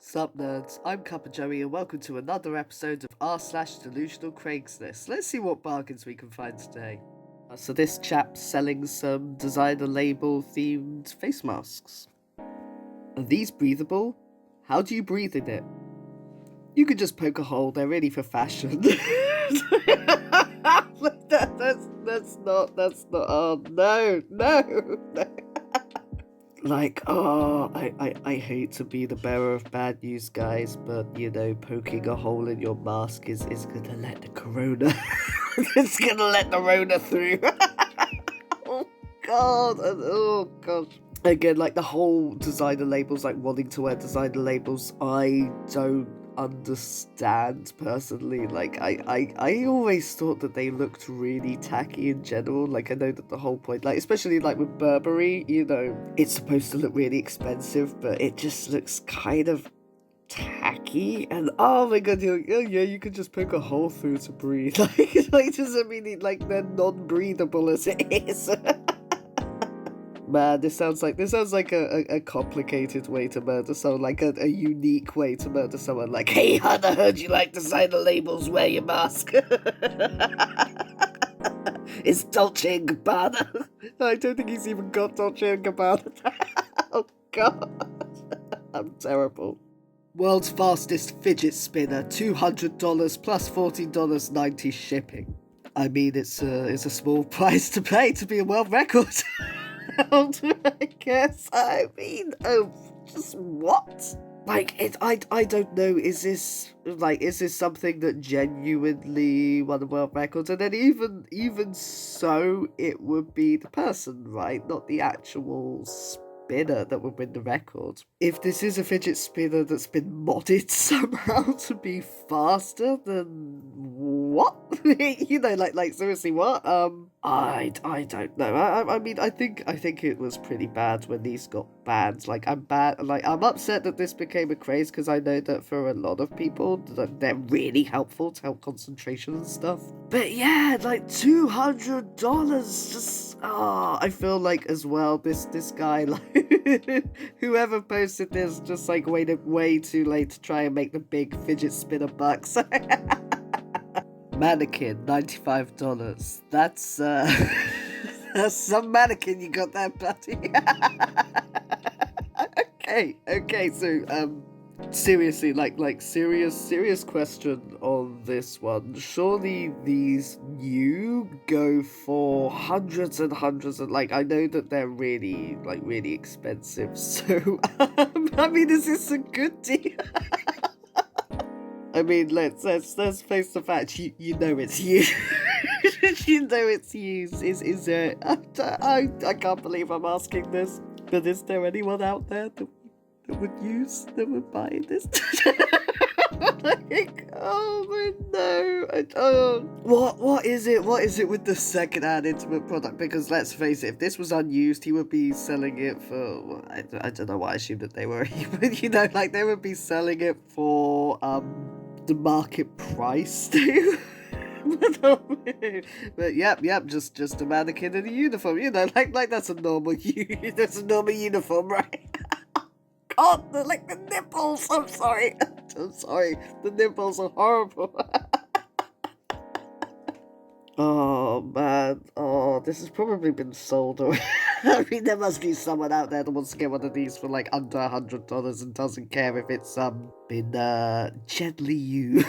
Sup nerds, I'm CuppaJoey and welcome to another episode of r/delusional Craigslist. Let's see what bargains we can find today. So this chap's selling some designer label themed face masks. Are these breathable? How do you breathe in it? You could just poke a hole, they're really for fashion. That's not, oh no. I hate to be the bearer of bad news, guys, but, poking a hole in your mask is gonna let the corona, it's gonna let the rona through. Oh, gosh. Again, the whole designer labels, wanting to wear designer labels, I don't understand personally. I always thought that they looked really tacky in general. I know that the whole point, especially with Burberry, it's supposed to look really expensive, but it just looks kind of tacky. And oh my god, you could just poke a hole through to breathe. Doesn't mean they're non-breathable as it is. Man, this sounds like a complicated way to murder someone, a unique way to murder someone. Hey, hon, I heard you like designer labels, wear your mask. It's Dolce & Gabbana. I don't think he's even got Dolce & Gabbana. Oh, God. I'm terrible. World's fastest fidget spinner, $200 plus $14.90 shipping. I mean, it's a small price to pay to be a world record. I guess. I mean, just what? I don't know. Is this something that genuinely won the world record? And then even so, it would be the person, right? Not the actual spinner that would win the record. If this is a fidget spinner that's been modded somehow to be faster, then what? Seriously, what? I don't know. I mean, I think it was pretty bad when these got banned. I'm upset that this became a craze, because I know that for a lot of people, they're really helpful to help concentration and stuff. But yeah, $200, just, I feel as well, this guy, whoever posted this, just waited way too late to try and make the big fidget spinner bucks. Mannequin, $95. That's that's some mannequin you got there, buddy. Okay, so seriously, serious question on this one. Surely these new go for hundreds and hundreds of, I know that they're really expensive, so I mean, is this a good deal? I mean, let's face the fact. You know it's you. You know it's used. Is there? I can't believe I'm asking this, but is there anyone out there that would buy this? Oh my no! What is it? What is it with the second-hand intimate product? Because let's face it, if this was unused, he would be selling it for. I don't know why I assumed that they were. But they would be selling it for the market price too. But yep, just a mannequin in a uniform. That's a normal uniform, right? God, the nipples. I'm sorry. The nipples are horrible. Oh man. Oh, this has probably been sold away. I mean, there must be someone out there that wants to get one of these for under $100 and doesn't care if it's been gently used.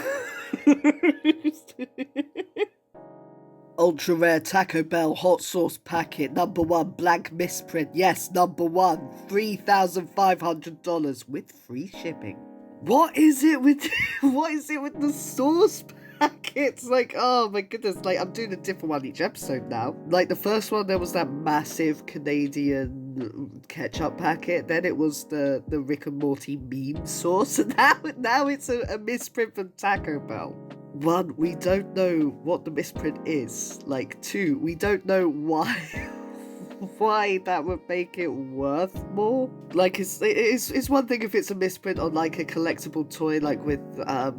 Ultra rare Taco Bell hot sauce packet, #1 blank misprint. Yes, #1, $3,500 with free shipping. What is it with the sauce packets? Oh my goodness, I'm doing a different one each episode now. The first one, there was that massive Canadian ketchup packet, then it was the Rick and Morty meme sauce, and now it's a misprint from Taco Bell. 1, we don't know what the misprint is. 2, we don't know why that would make it worth more. It's one thing if it's a misprint on a collectible toy, with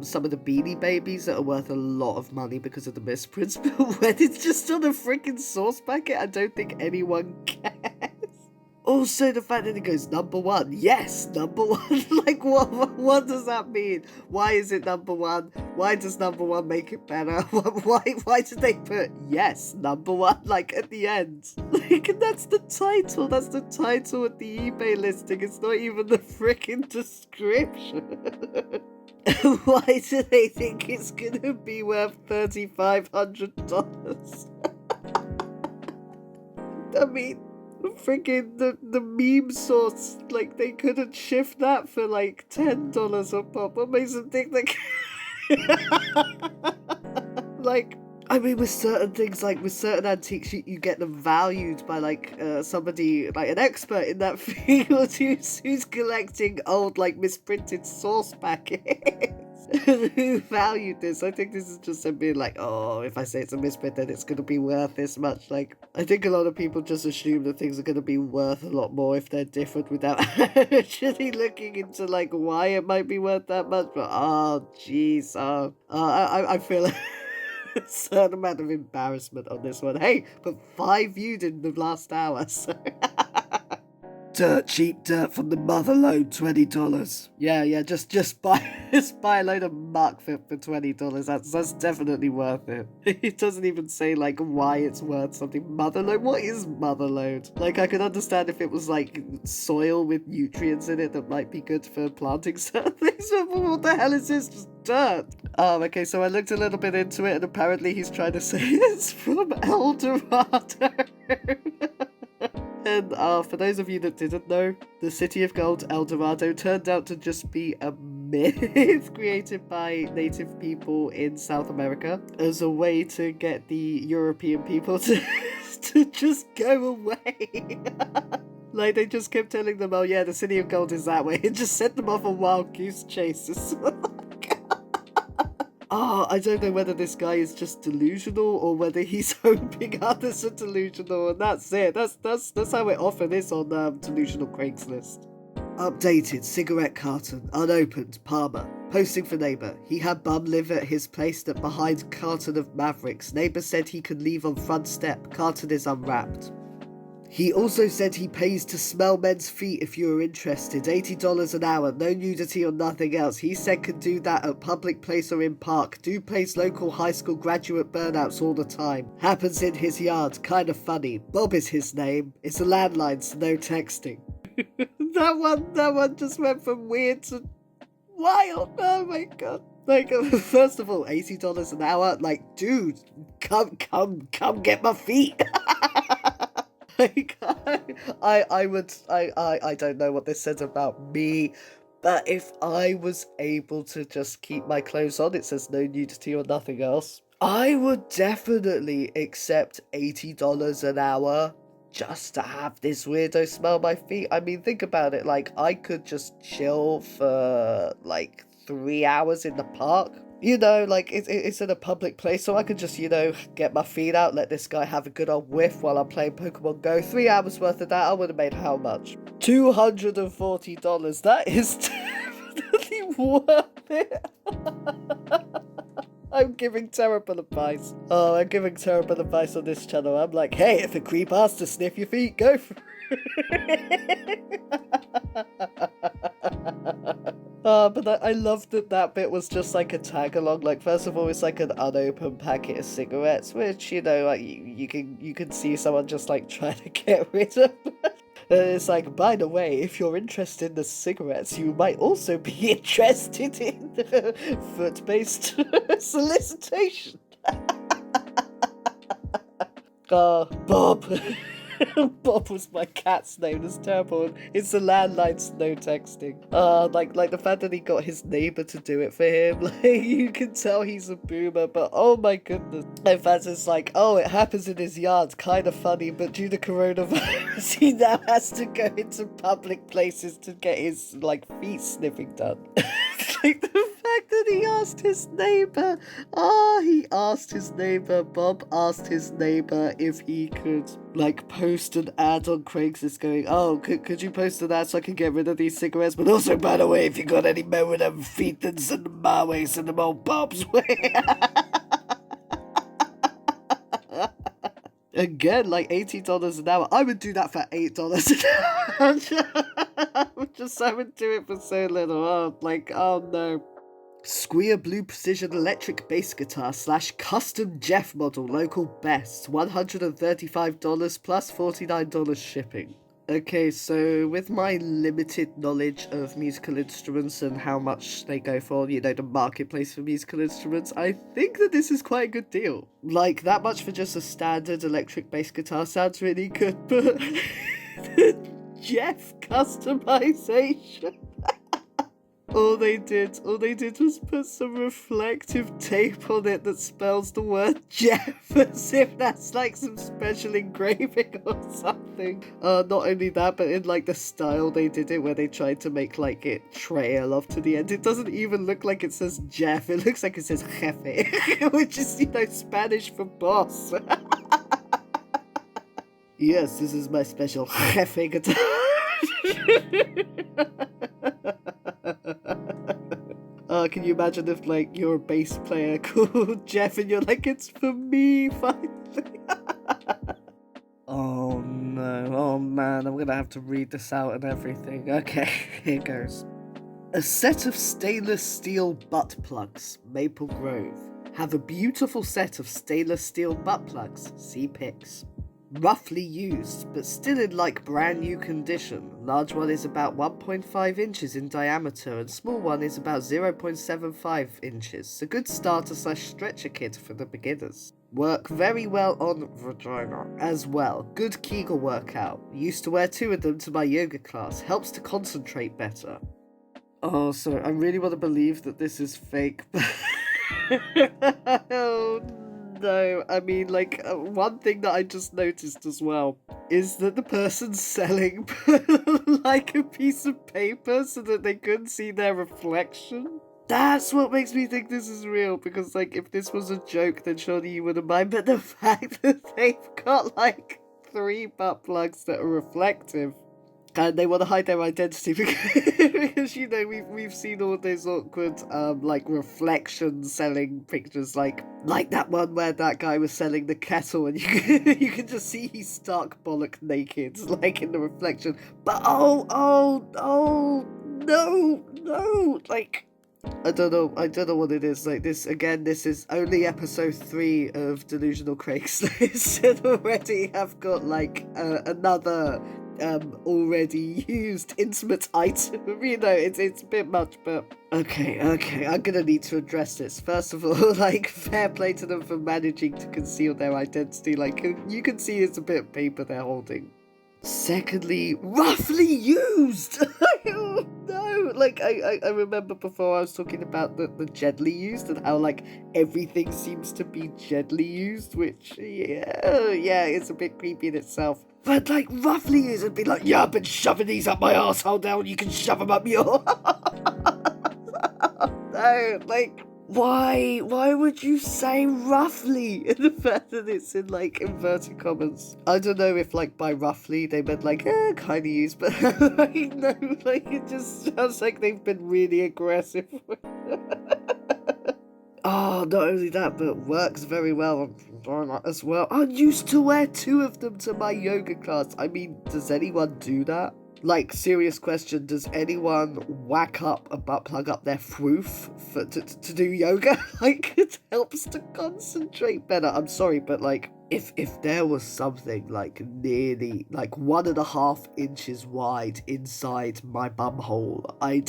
some of the Beanie Babies that are worth a lot of money because of the misprints, but when it's just on a freaking sauce packet, I don't think anyone cares. Also, the fact that it goes number one. Yes, number one. Like, what does that mean? Why is it number one? Why does number one make it better? Why did they put yes, number one, like, at the end? Like, and that's the title. That's the title of the eBay listing. It's not even the freaking description. Why do they think it's gonna be worth $3,500? I mean, freaking the meme source, like, they couldn't shift that for like $10 a pop. What makes them think they like, I mean, with certain things, like with certain antiques, you get them valued by like somebody, like an expert in that field who's collecting old, like, misprinted source packets. Who valued this? I think this is just a bit like, oh, if I say it's a misprint, then it's going to be worth this much. Like, I think a lot of people just assume that things are going to be worth a lot more if they're different without actually looking into, like, why it might be worth that much. But, oh, jeez. I feel a certain amount of embarrassment on this one. Hey, but 5 viewed in the last hour, so... Dirt, cheap dirt from the Mother Lode, $20. Yeah, just buy a load of muck for $20. That's definitely worth it. It doesn't even say, like, why it's worth something. Mother Lode? What is Mother Lode? Like, I could understand if it was, like, soil with nutrients in it that might be good for planting certain things, but what the hell is this? Just dirt. Okay, so I looked a little bit into it, and apparently he's trying to say it's from El Dorado. And for those of you that didn't know, the City of Gold, El Dorado, turned out to just be a myth created by native people in South America as a way to get the European people to just go away. Like, they just kept telling them, oh yeah, the City of Gold is that way, and just sent them off on wild goose chases. I don't know whether this guy is just delusional or whether he's hoping others are delusional, and that's it. That's how it often is on Delusional Craigslist. Updated cigarette carton, unopened, Palmer. Posting for neighbour. He had bum live at his place that behind carton of Mavericks. Neighbour said he could leave on front step. Carton is unwrapped. He also said he pays to smell men's feet if you are interested. $80 an hour, no nudity or nothing else. He said can do that at public place or in park. Do place local high school graduate burnouts all the time. Happens in his yard, kind of funny. Bob is his name. It's a landline, so no texting. That one just went from weird to wild. Oh my god. Like, first of all, $80 an hour. Like, dude, come get my feet. Like, I don't know what this says about me, but if I was able to just keep my clothes on, it says no nudity or nothing else, I would definitely accept $80 an hour just to have this weirdo smell my feet. I mean, think about it, like, I could just chill for, like, 3 hours in the park. You know, like, it's in a public place, so I could just, you know, get my feet out, let this guy have a good old whiff while I'm playing Pokemon Go. 3 hours worth of that, I would have made how much? $240. That is definitely worth it. I'm giving terrible advice. Oh, I'm giving terrible advice on this channel. I'm like, hey, if a creep asks to sniff your feet, go for it. But I love that bit was just like a tag along. Like, first of all, it's like an unopened packet of cigarettes, which, you know, like you can see someone just like trying to get rid of. And it's like, by the way, if you're interested in the cigarettes, you might also be interested in foot-based solicitation. Bob. Bob was my cat's name. That's terrible. It's a landline, so no texting. Like the fact that he got his neighbor to do it for him. Like, you can tell he's a boomer, but oh my goodness. In fact, it's like, oh, it happens in his yard. Kind of funny, but due to coronavirus, he now has to go into public places to get his, like, feet sniffing done. Like, the fact that he asked his neighbor. He asked his neighbor. Bob asked his neighbor if he could, like, post an ad on Craigslist going, oh, could you post an ad so I can get rid of these cigarettes? But also, by the way, if you got any men with them feet, then send them my way, send them all Bob's way. Again, like $80 an hour. I would do that for $8 an hour. I would do it for so little. Oh, like, oh no. Squeer Blue Precision Electric Bass Guitar / Custom Jeff Model Local Best, $135 plus $49 shipping. Okay, so with my limited knowledge of musical instruments and how much they go for, you know, the marketplace for musical instruments, I think that this is quite a good deal. Like, that much for just a standard electric bass guitar sounds really good, but Jeff customization. All they did was put some reflective tape on it that spells the word Jeff as if that's like some special engraving or something. Not only that, but in like the style they did it where they tried to make like it trail off to the end. It doesn't even look like it says Jeff, it looks like it says Jefe, which is, you know, Spanish for boss. Yes, this is my special Jefe guitar. Can you imagine if, like, you're a bass player called Jeff and you're like, it's for me, finally? Oh no, oh man, I'm gonna have to read this out and everything. Okay, here goes. A set of stainless steel butt plugs, Maple Grove. Have a beautiful set of stainless steel butt plugs, see pics. Roughly used, but still in like brand new condition. Large one is about 1.5 inches in diameter and small one is about 0.75 inches. A good starter / stretcher kit for the beginners. Work very well on vagina as well. Good Kegel workout. Used to wear 2 of them to my yoga class. Helps to concentrate better. Oh, so I really want to believe that this is fake. Oh no, I mean, like, one thing that I just noticed as well is that the person's selling like a piece of paper so that they couldn't see their reflection. That's what makes me think this is real, because, like, if this was a joke, then surely you wouldn't mind, but the fact that they've got, like, 3 butt plugs that are reflective, and they want to hide their identity because you know, we've seen all those awkward like reflection selling pictures, like that one where that guy was selling the kettle and you can just see he's stark bollock naked, like in the reflection. But oh no, like I don't know what it is. Like, this again, this is only episode 3 of Delusional Craigslist and already I've got like another already used intimate item. You know, it's a bit much, but okay, I'm gonna need to address this. First of all, like, fair play to them for managing to conceal their identity. Like, you can see it's a bit of paper they're holding. Secondly, roughly used. Oh no, like I remember before I was talking about the gently used and how like everything seems to be gently used, which yeah, it's a bit creepy in itself. But like roughly used would be like, yeah, I've been shoving these up my arsehole now and you can shove them up your no, like, why would you say roughly in the fact that it's in like inverted commas? I don't know if like by roughly they meant like kind of used, but like no, like it just sounds like they've been really aggressive. Oh, not only that, but works very well as well. I used to wear 2 of them to my yoga class. I mean, does anyone do that? Like, serious question, does anyone whack up a butt plug up their froof to do yoga? Like, it helps to concentrate better. I'm sorry, but like, if there was something like nearly like 1.5 inches wide inside my bum hole, I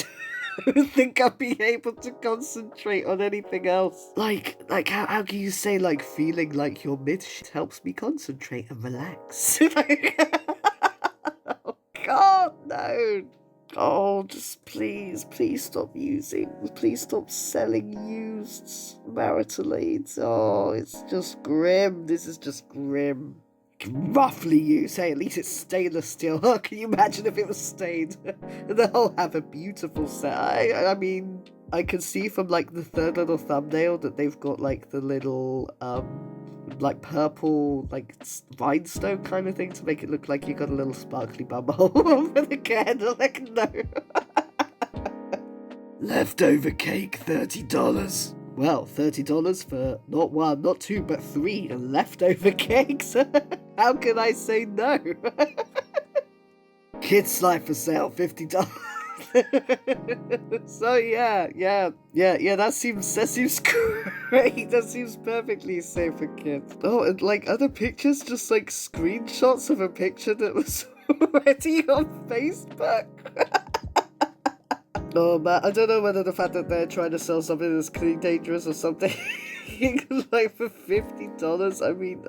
don't think I'd be able to concentrate on anything else. Like how can you say like feeling like your mid helps me concentrate and relax? God, no. Oh, just please stop using. Please stop selling used marital aids. Oh, it's just grim. This is just grim. Roughly used. Hey, at least it's stainless steel. Oh, can you imagine if it was stained? They'll have a beautiful set. I mean, I can see from like the third little thumbnail that they've got like the little like purple like rhinestone kind of thing to make it look like you got a little sparkly bumhole. But again, like, no. Leftover cake, $30. Well, $30 for not one, not two, but 3 leftover cakes. How can I say no? Kids slide for sale, $50. So yeah, that seems great. That seems perfectly safe for kids. Oh, and like other pictures, just like screenshots of a picture that was already on Facebook. Oh man, I don't know whether the fact that they're trying to sell something that's clearly dangerous or something. Like for $50, I mean,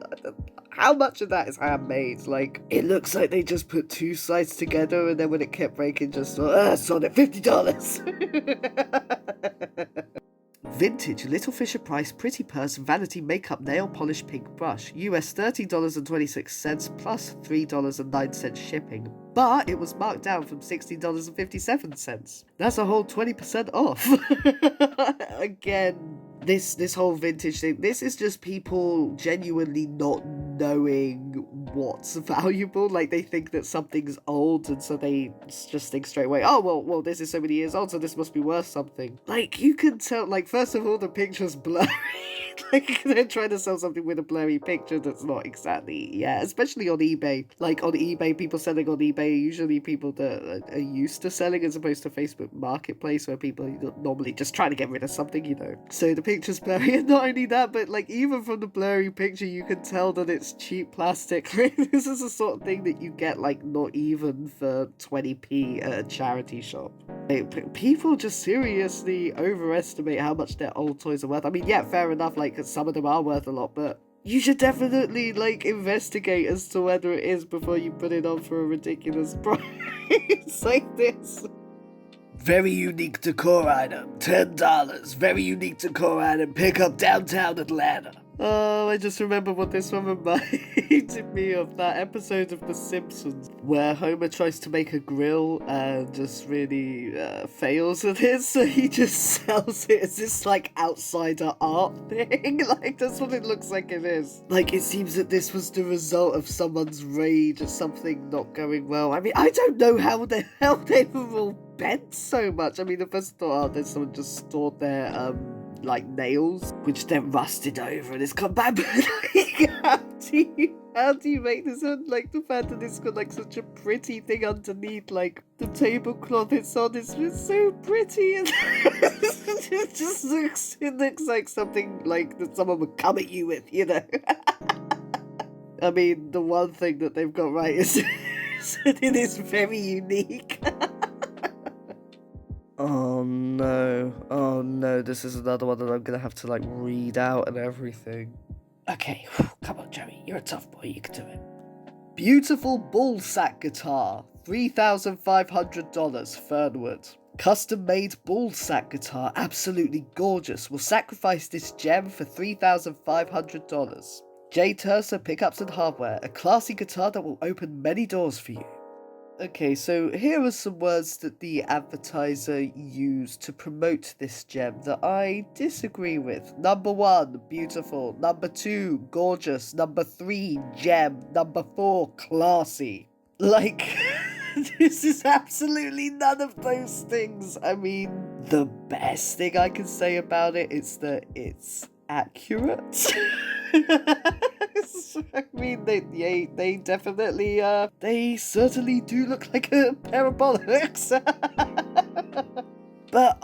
how much of that is handmade? Like, it looks like they just put 2 sides together and then when it kept breaking, just sold it $50. Vintage Little Fisher Price Pretty Purse Vanity Makeup Nail Polish Pink Brush, US $30.26 plus $3.09 shipping, but it was marked down from $16.57. That's a whole 20% off. Again, this whole vintage thing, this is just people genuinely not knowing what's valuable. Like, they think that something's old, and so they just think straight away, oh, well, this is so many years old, so this must be worth something. Like, you can tell, like, first of all, the picture's blurry. Like, they're trying to sell something with a blurry picture that's not exactly, especially on eBay. Like, on eBay, people selling on eBay are usually people that are used to selling, as opposed to Facebook Marketplace, where people are normally just trying to get rid of something, you know. So the picture's blurry, and not only that, but, like, even from the blurry picture, you can tell that it's cheap plastic. This is the sort of thing that you get, like, not even for 20p at a charity shop. Like, people just seriously overestimate how much their old toys are worth. I mean, yeah, fair enough, like, some of them are worth a lot, but you should definitely, like, investigate as to whether it is before you put it on for a ridiculous price like this. Very unique decor item, $10. Very unique decor item, pick up downtown Atlanta. Oh, I just remember what this one reminded me of, that episode of The Simpsons where Homer tries to make a grill and just really fails at it, so he just sells it as this, like, outsider art thing. Like, that's what it looks like it is. Like, it seems that this was the result of someone's rage at something not going well. I mean, I don't know how the hell they were all bent so much. I mean, the first thought, there's someone just stored their, like, nails, which then rusted over and it's come back. But like, how do you make this one? Like, the fact that it's got, like, such a pretty thing underneath, like, the tablecloth it's on is just so pretty, and it looks like something, like, that someone would come at you with, you know? I mean, the one thing that they've got right is that it is very unique. Oh no, this is another one that I'm gonna have to, like, read out and everything. Okay, come on, Joey, you're a tough boy, you can do it. Beautiful ball sack guitar, $3,500, Fernwood. Custom-made ball sack guitar, absolutely gorgeous. Will sacrifice this gem for $3,500. J. Turser Pickups and Hardware, a classy guitar that will open many doors for you. Okay, so here are some words that the advertiser used to promote this gem that I disagree with. Number 1, beautiful. Number 2, gorgeous. Number 3, gem. Number 4, classy. Like, this is absolutely none of those things. I mean, the best thing I can say about it is that it's accurate. I mean, they definitely, they certainly do look like a pair of bollocks. But,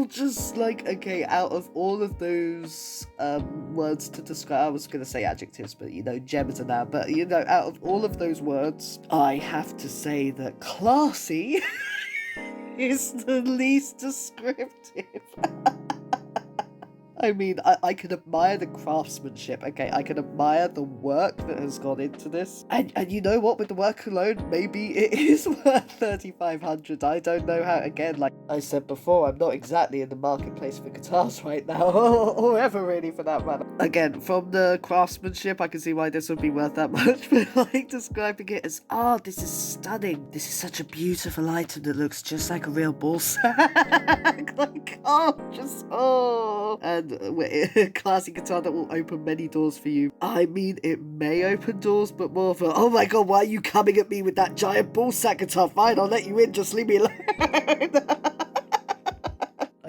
just like, okay, out of all of those words to describe, I was going to say adjectives, but, you know, gems are now, but, you know, out of all of those words, I have to say that classy is the least descriptive. I mean, I can admire the craftsmanship, okay? I can admire the work that has gone into this. And you know what? With the work alone, maybe it is worth $3,500. I don't know how, again, like I said before, I'm not exactly in the marketplace for guitars right now, or ever really for that matter. Again, from the craftsmanship, I can see why this would be worth that much, but like describing it as, this is stunning. This is such a beautiful item that looks just like a real ball sack. Like, and a classic guitar that will open many doors for you. I mean, it may open doors, but more for, oh my god, why are you coming at me with that giant ball sack guitar? Fine, I'll let you in, just leave me alone.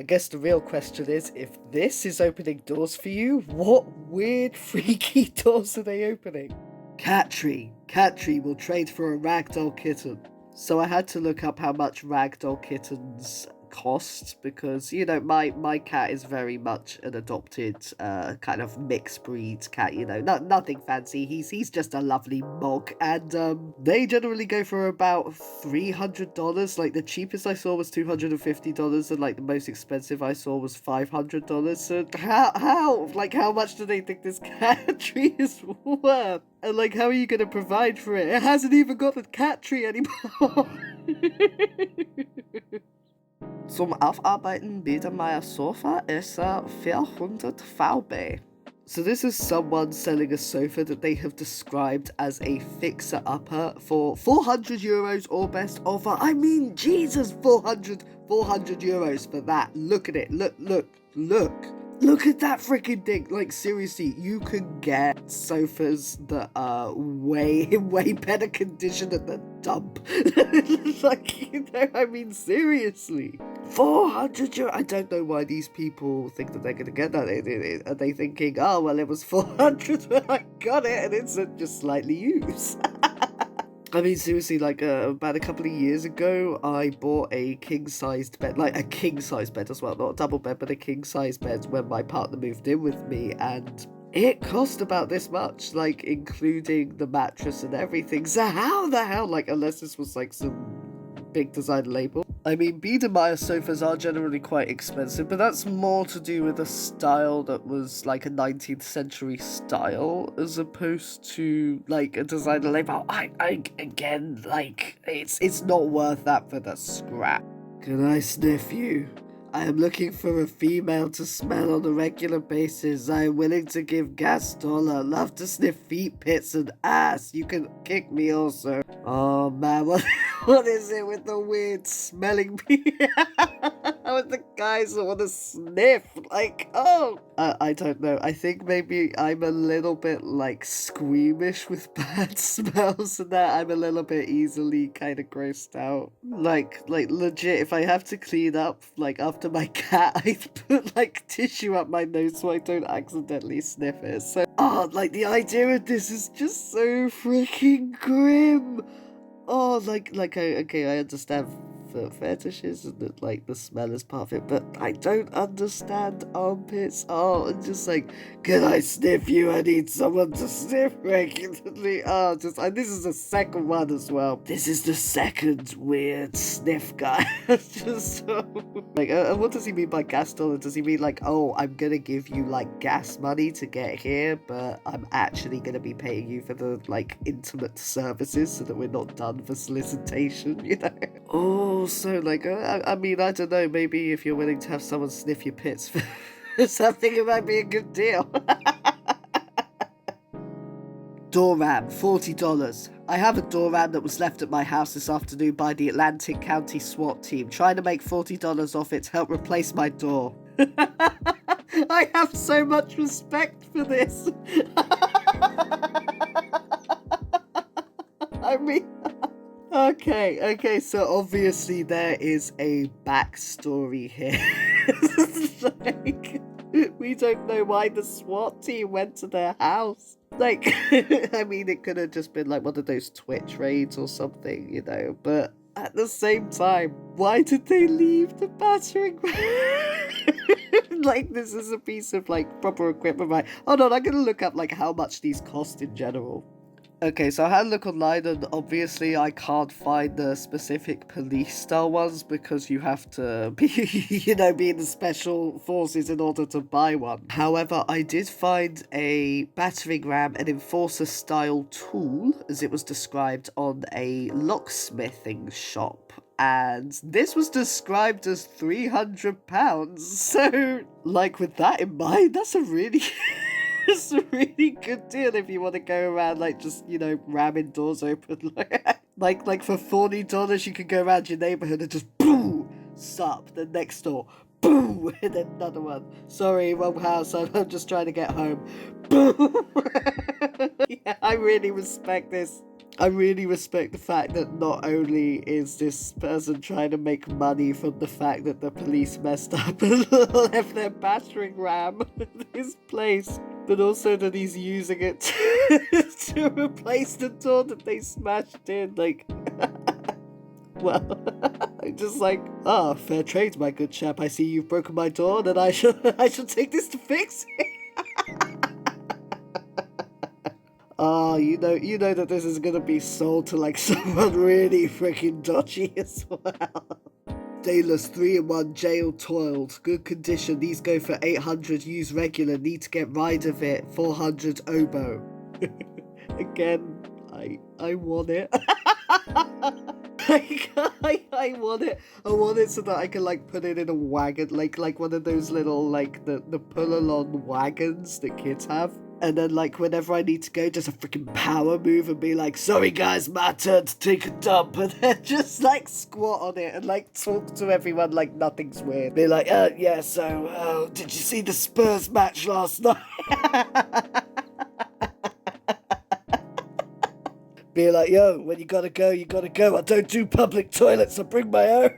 guess the real question is, if this is opening doors for you, what weird, freaky doors are they opening? Cat tree. Cat tree will trade for a ragdoll kitten. So I had to look up how much ragdoll kittens cost, because, you know, my cat is very much an adopted kind of mixed breed cat, you know, nothing fancy. He's just a lovely mog, and they generally go for about $300. Like, the cheapest I saw was $250, and like the most expensive I saw was $500. So how much do they think this cat tree is worth? And like, how are you gonna provide for it? It hasn't even got the cat tree anymore. Zum Aufarbeiten Biedermeier Sofa ist 400 VB. So this is someone selling a sofa that they have described as a fixer-upper for 400 euros or best offer. I mean, Jesus, 400 euros for that. Look at it. Look at that freaking thing. Like, seriously, you can get sofas that are way better condition at the dump. Like, you know, I mean, seriously. 400 euros. I don't know why these people think that they're going to get that. Are they thinking, oh, well, it was 400 when I got it and it's just slightly used? I mean, seriously, like, about a couple of years ago, I bought a king-sized bed, like, a king-sized bed as well, not a double bed, but a king-sized bed when my partner moved in with me, and it cost about this much, like, including the mattress and everything. So how the hell, like, unless this was, like, some big design label. I mean, Biedermeier sofas are generally quite expensive, but that's more to do with a style that was like a 19th century style, as opposed to like a designer label. I again, like, it's not worth that for the scrap. Can I sniff you? I am looking for a female to smell on a regular basis. I am willing to give gas dollar. Love to sniff feet, pits, and ass. You can kick me also. Oh man, what is it with the weird smelling people? With the guys that want to sniff? Like, oh. I don't know. I think maybe I'm a little bit like squeamish with bad smells and that. I'm a little bit easily kind of grossed out. Like legit, if I have to clean up like after my cat, I put like tissue up my nose so I don't accidentally sniff it. So, like the idea of this is just so freaking grim. Oh, okay, I understand for fetishes and that, like, the smell is part of it, but I don't understand armpits. Oh, and just like, can I sniff you? I need someone to sniff regularly. Oh, this is the second one as well. This is the second weird sniff guy. Just so, like, what does he mean by gas dollar? Does he mean like, oh, I'm gonna give you like gas money to get here, but I'm actually gonna be paying you for the like intimate services so that we're not done for solicitation, you know? Oh, so like, I mean, I don't know, maybe if you're willing to have someone sniff your pits for something, it might be a good deal. Door ram, $40. I have a door ram that was left at my house this afternoon by the Atlantic County SWAT team, trying to make $40 off it to help replace my door. I have so much respect for this. I mean... Okay, so obviously there is a backstory here. Like, we don't know why the SWAT team went to their house. Like, I mean, it could have just been like one of those Twitch raids or something, you know, but at the same time, why did they leave the battering ram? Like, this is a piece of, like, proper equipment, right? Hold on, I'm gonna look up, like, how much these cost in general. Okay, so I had a look online, and obviously I can't find the specific police-style ones because you have to be, you know, be in the special forces in order to buy one. However, I did find a battering ram and enforcer-style tool, as it was described on a locksmithing shop. And this was described as £300. So, like, with that in mind, that's a really... It's a really good deal if you want to go around, like, just, you know, ramming doors open. like for $40, you can go around your neighborhood and just boom, sup, the next door, boom, and then another one. Sorry, wrong house, I'm just trying to get home. Boom. Yeah, I really respect this. I really respect the fact that not only is this person trying to make money from the fact that the police messed up and left their battering ram in his place, but also that he's using it to replace the door that they smashed in. Like, well, I'm just like, fair trade, my good chap. I see you've broken my door, and I shall take this to fix it. You know that this is gonna be sold to like someone really freaking dodgy as well. Stainless 3-in-1 jail toiled. Good condition. These go for 800. Use regular. Need to get rid of it. 400 oboe. Again, I want it. I want it. I want it so that I can like put it in a wagon, like one of those little like the pull-along wagons that kids have. And then, like, whenever I need to go, just a freaking power move and be like, sorry guys, my turn to take a dump. And then just, like, squat on it and, like, talk to everyone like nothing's weird. Be like, yeah, so, did you see the Spurs match last night? Be like, yo, when you gotta go, you gotta go. I don't do public toilets, I bring my own.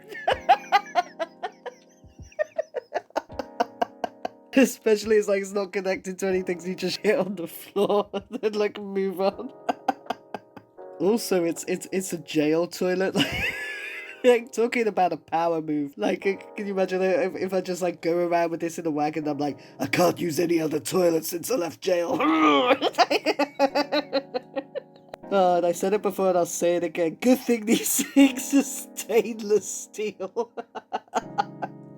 Especially as like it's not connected to anything, so you just hit on the floor and then like move on. Also, it's a jail toilet. Like talking about a power move. Like, can you imagine if I just like go around with this in a wagon? I'm like, I can't use any other toilet since I left jail. And I said it before and I'll say it again. Good thing these things are stainless steel.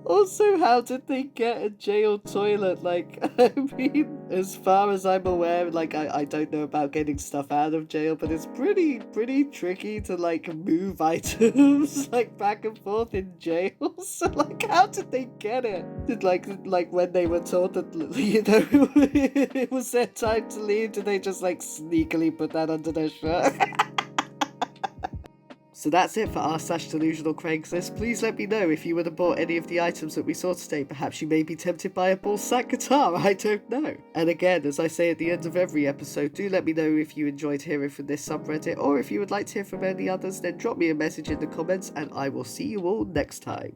Also, how did they get a jail toilet? Like, I mean, as far as I'm aware, like, I don't know about getting stuff out of jail, but it's pretty tricky to, like, move items, like, back and forth in jail. So, like, how did they get it? Did, like when they were told that, you know, it was their time to leave, did they just, like, sneakily put that under their shirt? So that's it for r/delusional Craigslist. Please let me know if you would have bought any of the items that we saw today. Perhaps you may be tempted by a ball sack guitar, I don't know. And again, as I say at the end of every episode, do let me know if you enjoyed hearing from this subreddit, or if you would like to hear from any others, then drop me a message in the comments and I will see you all next time.